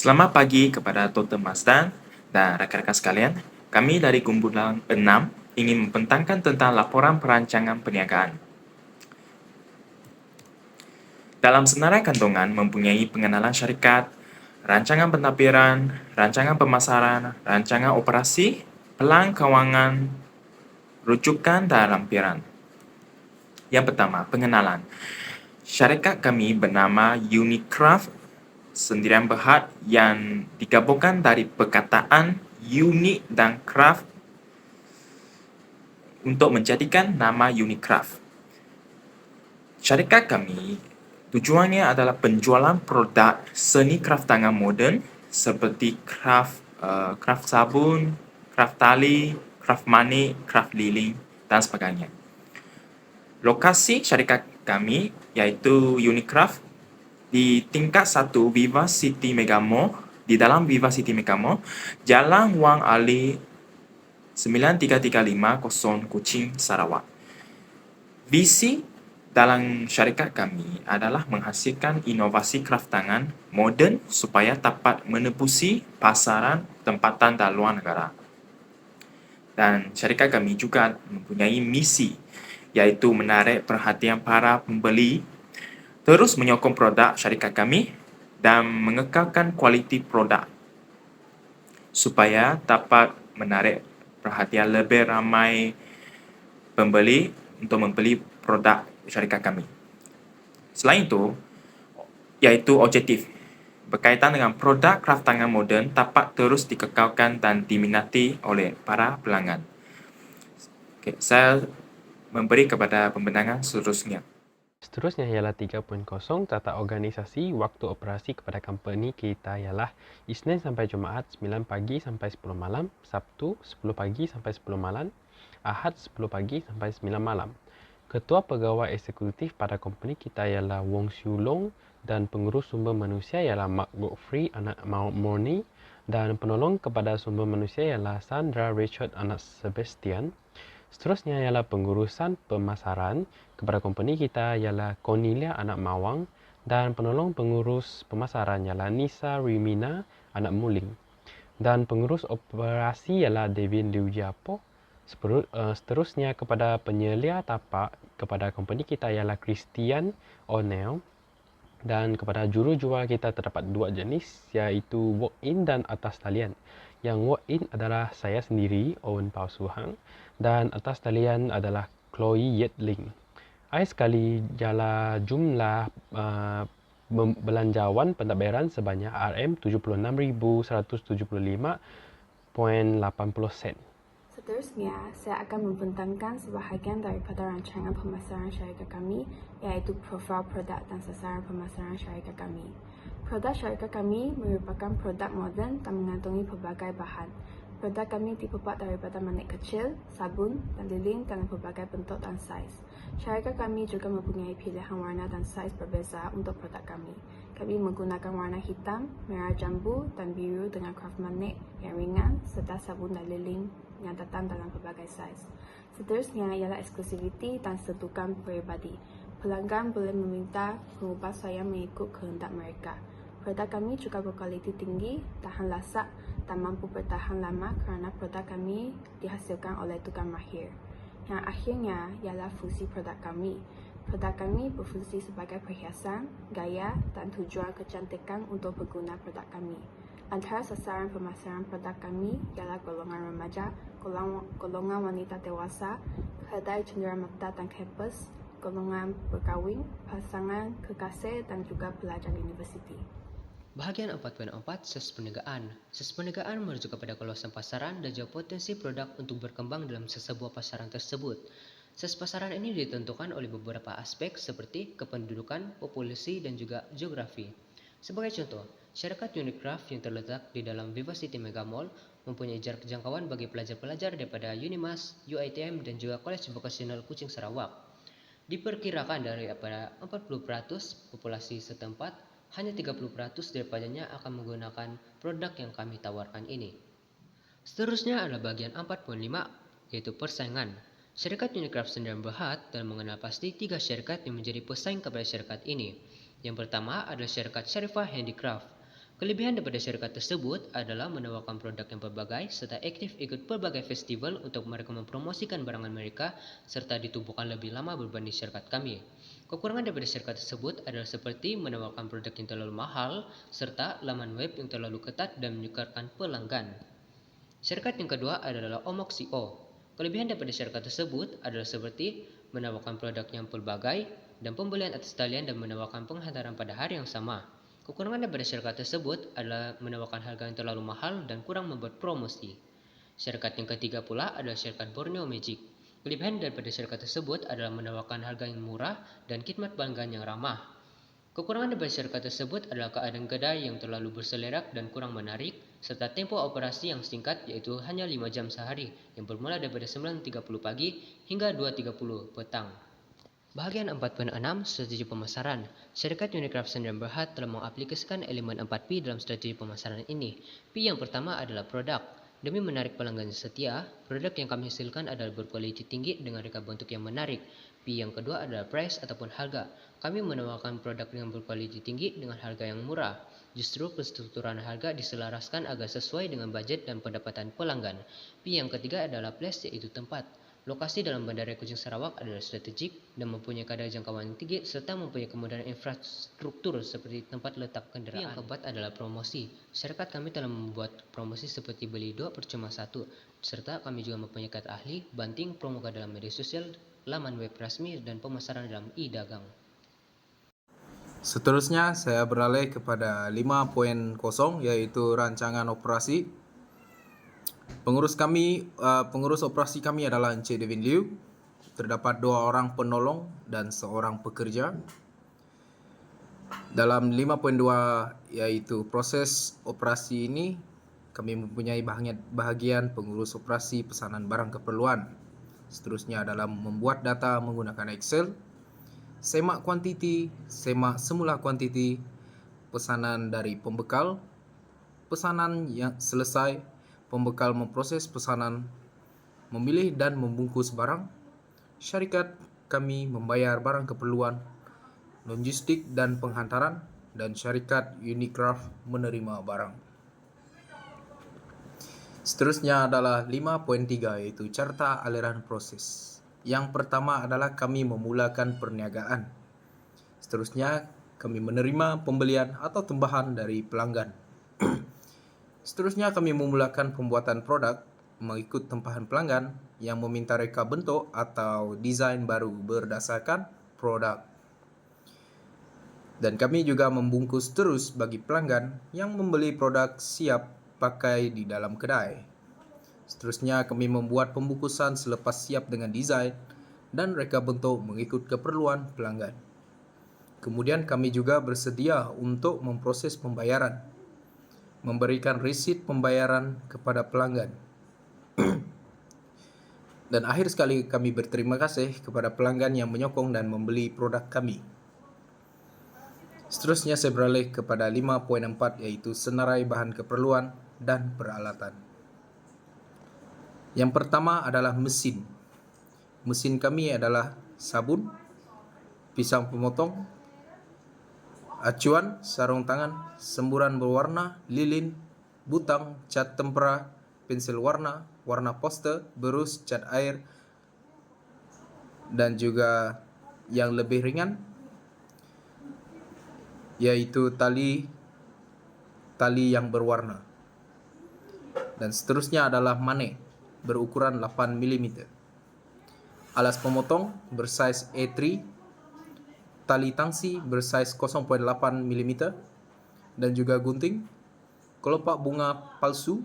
Selamat pagi kepada Dr. Mazdan dan rakan-rakan sekalian. Kami dari kumpulan 6 ingin membentangkan tentang laporan perancangan perniagaan. Dalam senarai kandungan mempunyai pengenalan syarikat, rancangan pentadbiran, rancangan pemasaran, rancangan operasi, pelan kewangan, rujukan dan lampiran. Yang pertama, pengenalan. Syarikat kami bernama Unicraft Sendirian Berhad yang digabungkan dari perkataan unik dan craft untuk menjadikan nama Unicraft. Syarikat kami tujuannya adalah penjualan produk seni kraftangan moden seperti kraft sabun, kraft tali, kraft manik, kraft lilin dan sebagainya. Lokasi syarikat kami iaitu Unicraft di tingkat 1 Viva City Mega Mall, di dalam Viva City Mega Mall, Jalan Wang Ali 9335 Kuching, Sarawak. Visi dalam syarikat kami adalah menghasilkan inovasi kraftangan moden supaya dapat menembusi pasaran tempatan dan luar negara. Dan syarikat kami juga mempunyai misi, iaitu menarik perhatian para pembeli, terus menyokong produk syarikat kami dan mengekalkan kualiti produk supaya dapat menarik perhatian lebih ramai pembeli untuk membeli produk syarikat kami. Selain itu, iaitu objektif berkaitan dengan produk kraftangan moden dapat terus dikekalkan dan diminati oleh para pelanggan. Okay, saya memberi kepada pembentangan seterusnya. Seterusnya ialah 3.0 tata organisasi waktu operasi kepada company kita ialah Isnin sampai Jumaat 9 pagi sampai 10 malam, Sabtu 10 pagi sampai 10 malam, Ahad 10 pagi sampai 9 malam. Ketua Pegawai Eksekutif pada company kita ialah Wong Siu Long dan pengurus sumber manusia ialah Mark Godfrey anak Morni dan penolong kepada sumber manusia ialah Sandra Richard anak Sebastian. Seterusnya ialah pengurusan pemasaran kepada company kita ialah Cornelia anak Mawang dan penolong pengurus pemasaran ialah Nisa Rimina anak Muling. Dan pengurus operasi ialah Devin Liu Jiapo. Seterusnya kepada penyelia tapak kepada company kita ialah Christian O'Neill. Dan kepada jurujual kita terdapat dua jenis iaitu walk-in dan atas talian. Yang walk-in adalah saya sendiri, Owen Pau Suhang, dan atas talian adalah Chloe Yetling. Akhir sekali ialah jumlah belanjawan pentadbiran sebanyak RM76,175.80 sen. Seterusnya, saya akan membentangkan sebahagian daripada rancangan pemasaran syarikat kami, iaitu profil produk dan sasaran pemasaran syarikat kami. Produk syarikat kami merupakan produk moden dan mengandungi pelbagai bahan. Produk kami dibuat daripada manik kecil, sabun dan lilin dalam pelbagai bentuk dan saiz. Syarikat kami juga mempunyai pilihan warna dan saiz berbeza untuk produk kami. Kami menggunakan warna hitam, merah jambu dan biru dengan kraft manik yang ringan serta sabun dan lilin yang datang dalam pelbagai saiz. Seterusnya ialah eksklusiviti dan sentuhan peribadi. Pelanggan boleh meminta pengubahsaian mengikut kehendak mereka. Produk kami juga berkualiti tinggi, tahan lasak dan mampu bertahan lama kerana produk kami dihasilkan oleh tukang mahir. Yang akhirnya ialah fungsi produk kami. Produk kami berfungsi sebagai perhiasan, gaya dan tujuan kecantikan untuk pengguna produk kami. Antara sasaran pemasaran produk kami ialah golongan remaja, golongan wanita dewasa, kedai cenderamata dan kampus, golongan berkahwin, pasangan, kekasih dan juga pelajar universiti. Bahagian 4.4 Ses Perniagaan. Ses Perniagaan merujuk kepada kawasan pasaran dan juga potensi produk untuk berkembang dalam sesebuah pasaran tersebut. Ses pasaran ini ditentukan oleh beberapa aspek seperti kependudukan, populasi dan juga geografi. Sebagai contoh, syarikat Unicraft yang terletak di dalam Viva City Mega Mall mempunyai jarak jangkauan bagi pelajar-pelajar daripada Unimas, UiTM dan juga College Vocational Kuching Sarawak. Diperkirakan daripada 40% populasi setempat, hanya 30% daripadanya akan menggunakan produk yang kami tawarkan ini. Seterusnya adalah bagian 4.5, yaitu persaingan. Syarikat Unicraft Sendirian Berhad dan mengenal pasti 3 syarikat yang menjadi pesaing kepada syarikat ini. Yang pertama adalah syarikat Sharifah Handicraft. Kelebihan daripada syarikat tersebut adalah menawarkan produk yang berbagai serta aktif ikut pelbagai festival untuk mereka mempromosikan barangan mereka serta ditubuhkan lebih lama berbanding syarikat kami. Kekurangan daripada syarikat tersebut adalah seperti menawarkan produk yang terlalu mahal serta laman web yang terlalu ketat dan menyukarkan pelanggan. Syarikat yang kedua adalah Omoxio. Kelebihan daripada syarikat tersebut adalah seperti menawarkan produk yang pelbagai dan pembelian atas talian dan menawarkan penghantaran pada hari yang sama. Kekurangan daripada syarikat tersebut adalah menawarkan harga yang terlalu mahal dan kurang membuat promosi. Syarikat yang ketiga pula adalah syarikat Borneo Magic. Kelebihan daripada syarikat tersebut adalah menawarkan harga yang murah dan khidmat pelanggan yang ramah. Kekurangan daripada syarikat tersebut adalah keadaan kedai yang terlalu berselerak dan kurang menarik, serta tempoh operasi yang singkat iaitu hanya 5 jam sehari yang bermula daripada 9.30 pagi hingga 2.30 petang. Bahagian 4.6 Strategi Pemasaran. Syarikat Unicraft Sdn Bhd telah mengaplikasikan elemen 4P dalam strategi pemasaran ini. P yang pertama adalah produk. Demi menarik pelanggan setia, produk yang kami hasilkan adalah berkualiti tinggi dengan reka bentuk yang menarik. P yang kedua adalah price ataupun harga. Kami menawarkan produk yang berkualiti tinggi dengan harga yang murah. Justru penstrukturan harga diselaraskan agar sesuai dengan bajet dan pendapatan pelanggan. P yang ketiga adalah place, yaitu tempat. Lokasi dalam Bandaraya Kuching Sarawak adalah strategik dan mempunyai kadar jangkauan yang tinggi serta mempunyai kemudahan infrastruktur seperti tempat letak kenderaan. Yang keempat adalah promosi. Syarikat kami telah membuat promosi seperti beli 2 percuma 1 serta kami juga mempunyai kad ahli, banting, promo dalam media sosial, laman web rasmi dan pemasaran dalam e-dagang. Seterusnya saya beralih kepada 5.0 yaitu rancangan operasi. Pengurus operasi kami adalah Encik Devin Liu. Terdapat 2 orang penolong dan 1 orang pekerja. Dalam 5.2 yaitu proses operasi ini, kami mempunyai bahagian pengurus operasi pesanan barang keperluan. Seterusnya adalah membuat data menggunakan Excel, semak kuantiti, semak semula kuantiti, pesanan dari pembekal, pesanan yang selesai, pembekal memproses pesanan, memilih dan membungkus barang, syarikat kami membayar barang keperluan, logistik dan penghantaran, dan syarikat Unicraft menerima barang. Seterusnya adalah 5.3 yaitu carta aliran proses. Yang pertama adalah kami memulakan perniagaan. Seterusnya kami menerima pembelian atau tambahan dari pelanggan. Seterusnya kami memulakan pembuatan produk mengikut tempahan pelanggan yang meminta reka bentuk atau desain baru berdasarkan produk. Dan kami juga membungkus terus bagi pelanggan yang membeli produk siap pakai di dalam kedai. Seterusnya kami membuat pembungkusan selepas siap dengan desain dan reka bentuk mengikut keperluan pelanggan. Kemudian kami juga bersedia untuk memproses pembayaran, memberikan resit pembayaran kepada pelanggan. Dan akhir sekali kami berterima kasih kepada pelanggan yang menyokong dan membeli produk kami. Seterusnya saya beralih kepada 5.4 yaitu senarai bahan keperluan dan peralatan. Yang pertama adalah mesin. Mesin kami adalah sabun, pisang pemotong, acuan, sarung tangan, semburan berwarna, lilin, butang, cat tempera, pensel warna, warna poster, berus, cat air, dan juga yang lebih ringan yaitu tali yang berwarna. Dan seterusnya adalah manik berukuran 8 mm. Alas pemotong bersaiz A3, tali tangsi bersaiz 0.8 mm dan juga gunting, kelopak bunga palsu,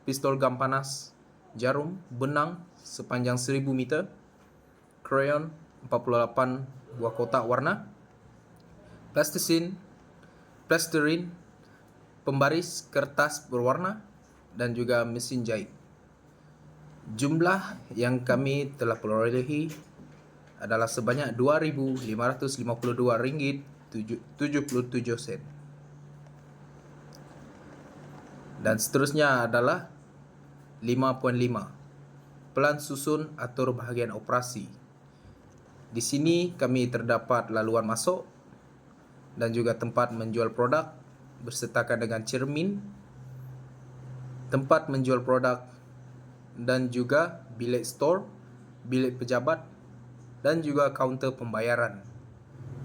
pistol gam panas, jarum, benang sepanjang 1000 meter, krayon 48 buah kotak warna, plasterin, pembaris kertas berwarna, dan juga mesin jahit. Jumlah yang kami telah perolehi adalah sebanyak RM2,552.77. Dan seterusnya adalah 5.5 Plan susun atur bahagian operasi. Di sini kami terdapat laluan masuk dan juga tempat menjual produk, bersertakan dengan cermin, tempat menjual produk, dan juga bilik store, bilik pejabat, dan juga kaunter pembayaran.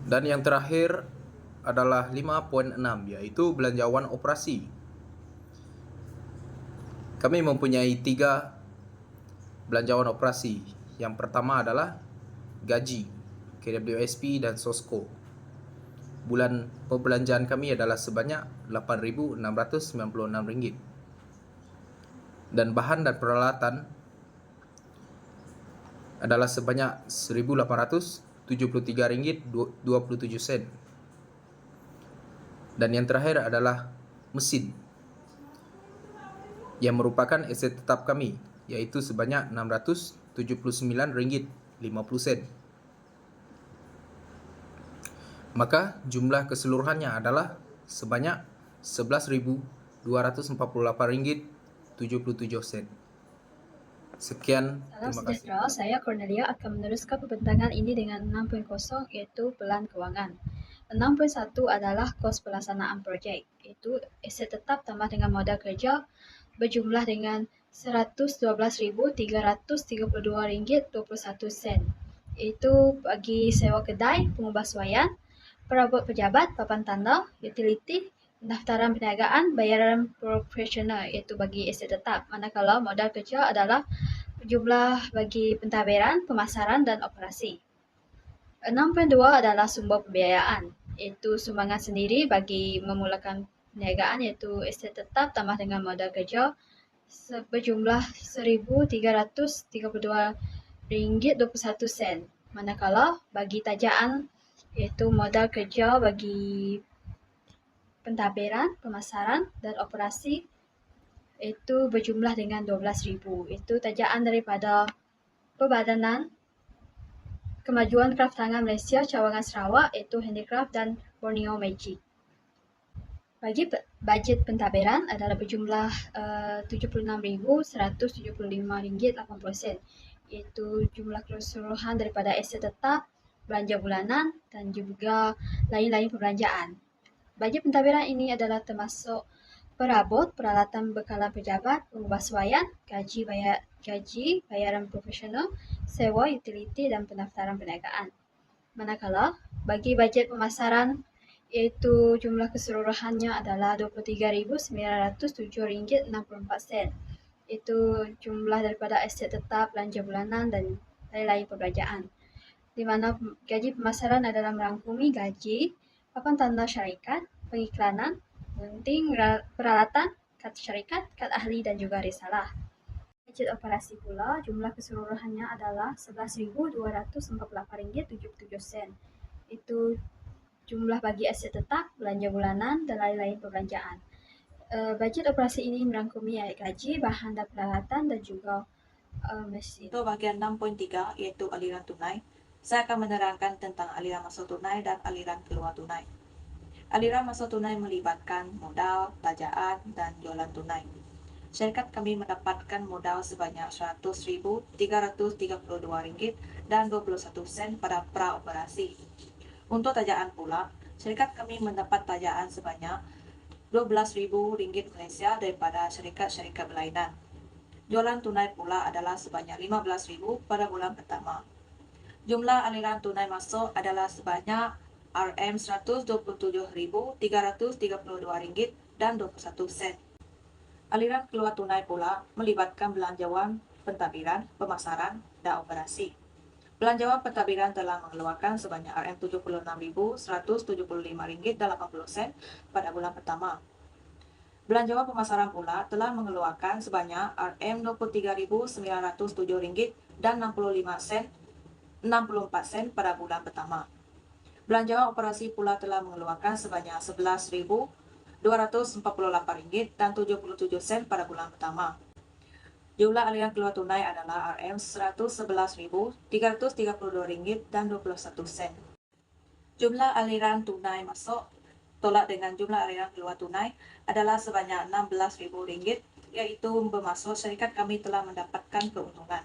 Dan yang terakhir adalah 5.6, yaitu belanjawan operasi. Kami mempunyai 3 belanjawan operasi. Yang pertama adalah gaji, KWSP dan SOSCO. Bulan perbelanjaan kami adalah sebanyak RM8,696. Dan bahan dan peralatan adalah sebanyak RM1,873,27. Dan yang terakhir adalah mesin, yang merupakan aset tetap kami, yaitu sebanyak RM679,50. Maka jumlah keseluruhannya adalah sebanyak RM11,248,77. Sekian, Salam terima kasih. sejahtera, saya Cornelia akan meneruskan pembentangan ini dengan 6.0 iaitu pelan kewangan. 6.1 adalah kos pelaksanaan projek, iaitu aset tetap tambah dengan modal kerja berjumlah dengan RM112,332.21, iaitu bagi sewa kedai, pengubahsuaian, perabot pejabat, papan tanda, utiliti, pendaftaran perniagaan, bayaran profesional, iaitu bagi aset tetap, manakala modal kerja adalah jumlah bagi pentadbiran, pemasaran, dan operasi. 6.2 adalah sumber pembiayaan, iaitu sumbangan sendiri bagi memulakan perniagaan, iaitu aset tetap tambah dengan modal kerja berjumlah RM1,332.21. Manakala bagi tajaan, iaitu modal kerja bagi pentadbiran, pemasaran, dan operasi, itu berjumlah dengan RM12,000. Itu tajaan daripada Perbadanan Kemajuan Kraftangan Malaysia Cawangan Sarawak, iaitu Handicraft dan Borneo Magic. Bagi bajet pentadbiran adalah berjumlah RM76,175.80, iaitu jumlah keseluruhan daripada aset tetap, belanja bulanan, dan juga lain-lain perbelanjaan. Bajet pentadbiran ini adalah termasuk perabot, peralatan bekalan pejabat, pengubahsuaian, gaji, bayaran profesional, sewa, utiliti, dan pendaftaran perniagaan. Manakala bagi bajet pemasaran, iaitu jumlah keseluruhannya adalah RM23,907.64, itu jumlah daripada aset tetap, belanja bulanan, dan lain-lain perbelanjaan. Di mana gaji pemasaran adalah merangkumi gaji, papan tanda syarikat, pengiklanan, gunting, peralatan, kad syarikat, kad ahli, dan juga risalah. Bajet operasi pula, jumlah keseluruhannya adalah RM11,248.77. Itu jumlah bagi aset tetap, belanja bulanan, dan lain-lain perbelanjaan. Bajet operasi ini merangkumi gaji, bahan dan peralatan, dan juga mesin. Untuk bagian 6.3 yaitu aliran tunai, saya akan menerangkan tentang aliran masuk tunai dan aliran keluar tunai. Aliran masuk tunai melibatkan modal, tajaan, dan jualan tunai. Syarikat kami mendapatkan modal sebanyak RM100,332.21 pada pra-operasi. Untuk tajaan pula, syarikat kami mendapat tajaan sebanyak RM12,000 Malaysia daripada syarikat-syarikat berlainan. Jualan tunai pula adalah sebanyak RM15,000 pada bulan pertama. Jumlah aliran tunai masuk adalah sebanyak RM127,332.21. Aliran keluar tunai pula melibatkan belanjawan pentadbiran, pemasaran, dan operasi. Belanjawan pentadbiran telah mengeluarkan sebanyak RM76,175.80 pada bulan pertama. Belanjawan pemasaran pula telah mengeluarkan sebanyak RM23,907.65 pada bulan pertama. Belanjawan operasi pula telah mengeluarkan sebanyak RM11,248.77 pada bulan pertama. Jumlah aliran keluar tunai adalah RM111,332.21. Jumlah aliran tunai masuk tolak dengan jumlah aliran keluar tunai adalah sebanyak RM16,000, iaitu bermaksud syarikat kami telah mendapatkan keuntungan.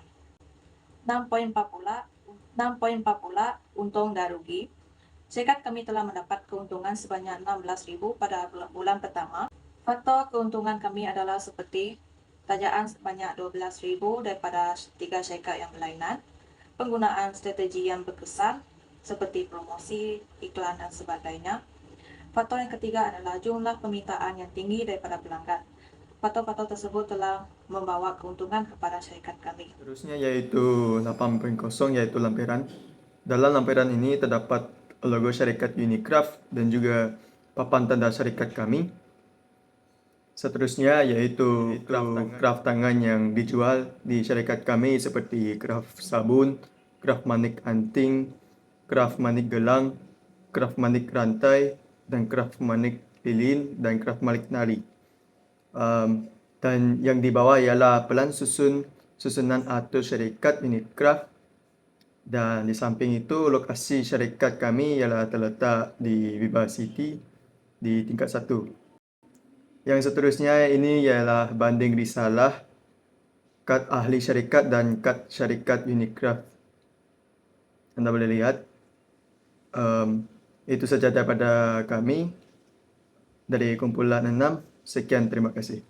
6.4 pula untung dan rugi. Syarikat kami telah mendapat keuntungan sebanyak 16.000 pada bulan pertama. Faktor keuntungan kami adalah seperti tajaan sebanyak 12.000 daripada 3 syarikat yang berlainan, penggunaan strategi yang berkesan seperti promosi, iklan dan sebagainya. Faktor yang ketiga adalah jumlah permintaan yang tinggi daripada pelanggan. Faktor-faktor tersebut telah membawa keuntungan kepada syarikat kami. Seterusnya yaitu 8.0 yaitu lampiran. Dalam lampiran ini terdapat logo syarikat Unicraft dan juga papan tanda syarikat kami. Seterusnya yaitu craft tangan yang dijual di syarikat kami seperti craft sabun, craft manik anting, craft manik gelang, craft manik rantai, dan craft manik lilin, dan craft manik nari. Dan yang di bawah ialah pelan susunan atur syarikat Unicraft. Dan di samping itu lokasi syarikat kami ialah terletak di Viva City di tingkat 1. Yang seterusnya ini ialah banding risalah, kad ahli syarikat dan kad syarikat Unicraft. Anda boleh lihat. Itu saja daripada kami dari kumpulan 6. Sekian, terima kasih.